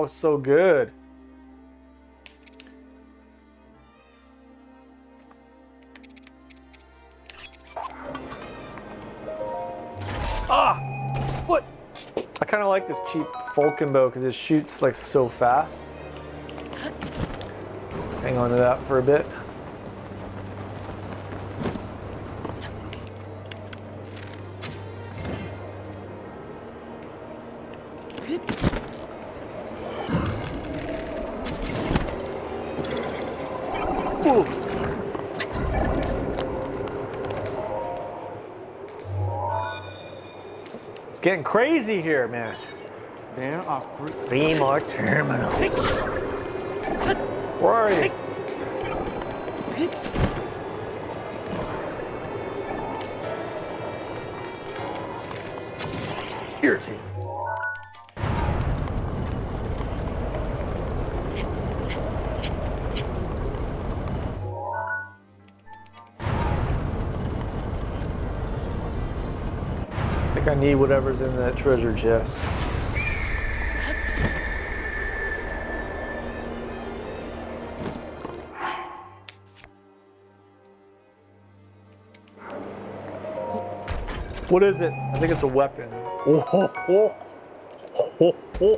Oh, so good. Ah! What? I kind of like this cheap Falcon bow because it shoots like so fast. Hang on to that for a bit. Oof. It's getting crazy here, man. There are three more terminals. Where are you? Irritating. I think I need whatever's in that treasure chest. What is it? I think it's a weapon. Oh, ho, ho. Ho, ho,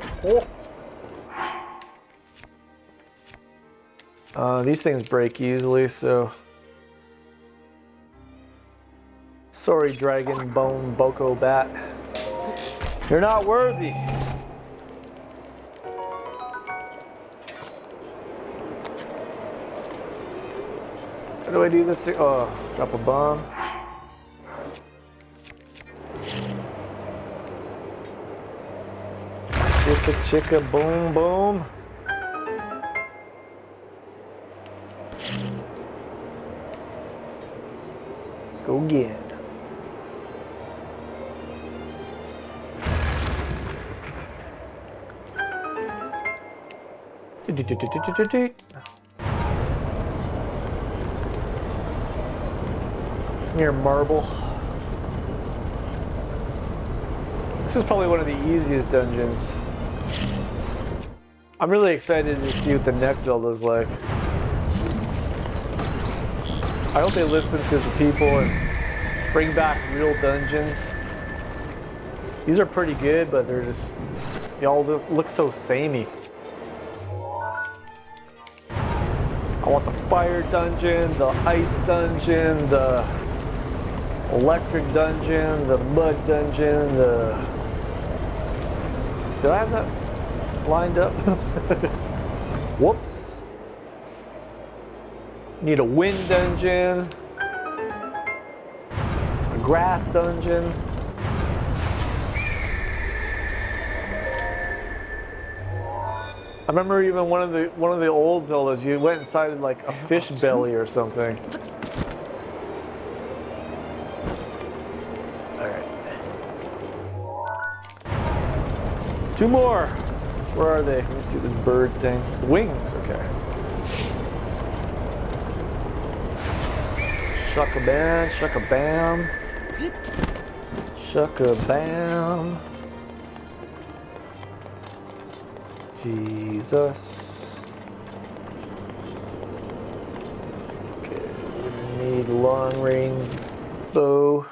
ho. These things break easily, so... Sorry, Dragon Bone Boko Bat. You're not worthy. How do I do this? Oh, drop a bomb. Chicka chicka boom boom. Go again. Come here, marble. This is probably one of the easiest dungeons. I'm really excited to see what the next Zelda is like. I hope they listen to the people and bring back real dungeons. These are pretty good, but they're just, they all look so samey. I want the fire dungeon, the ice dungeon, the electric dungeon, the mud dungeon, the... Did I have that lined up? Whoops. Need a wind dungeon, a grass dungeon. I remember even one of the old Zeldas, you went inside like a fish belly or something. All right. 2 more. Where are they? Let me see this bird thing. The wings, okay. Shucka bam, shucka bam. Shucka bam. Jesus. Okay, we need long range bow.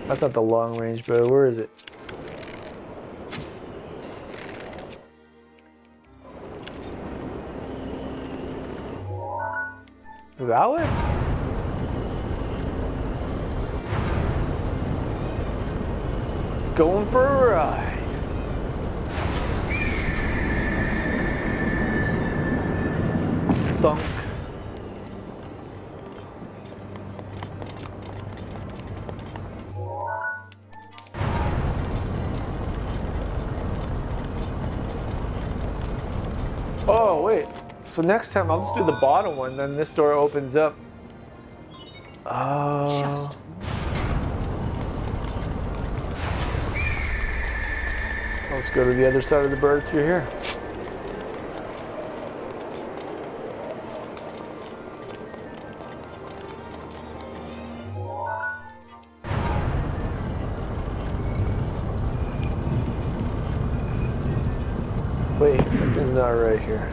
That's not the long range bow. Where is it? That way? Going for a ride. Thunk. Oh, wait. So next time I'll just do the bottom one, then this door opens up. Let's go to the other side of the bird through here. Wait, something's not right here.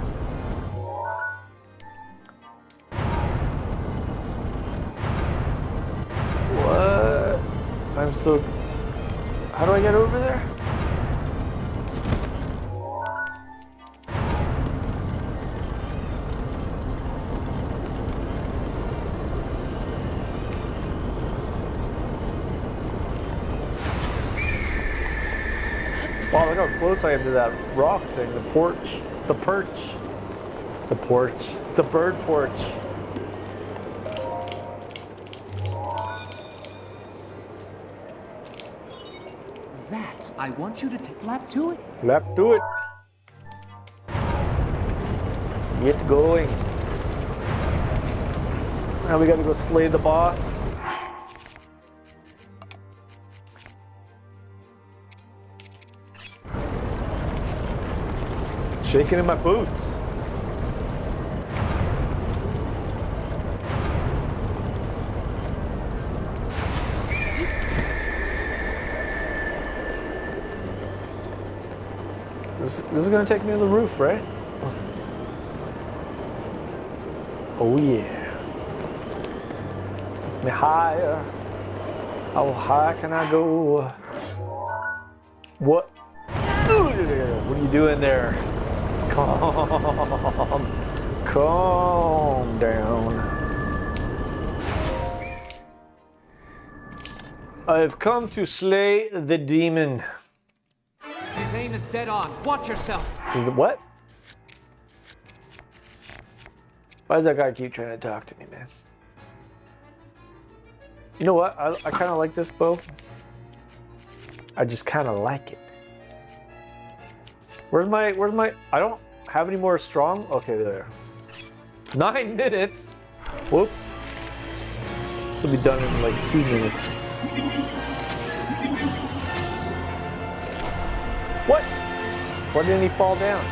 What? I'm so... How do I get over there? Wow, look how close I am to that rock thing, the porch. The perch. The porch. It's a bird porch. That, I want you to flap to it. Flap to it. Get going. Now we gotta go slay the boss. Shaking in my boots. This is gonna take me to the roof, right? Oh yeah. Take me higher. How high can I go? What? What are you doing there? Calm down. I've come to slay the demon. His aim is dead on. Watch yourself. Is the what? Why does that guy keep trying to talk to me, man? You know what? I kind of like this bow. I just kind of like it. Where's my, I don't have any more strong? Okay, there. 9 minutes. Whoops. This will be done in like 2 minutes. What? Why didn't he fall down?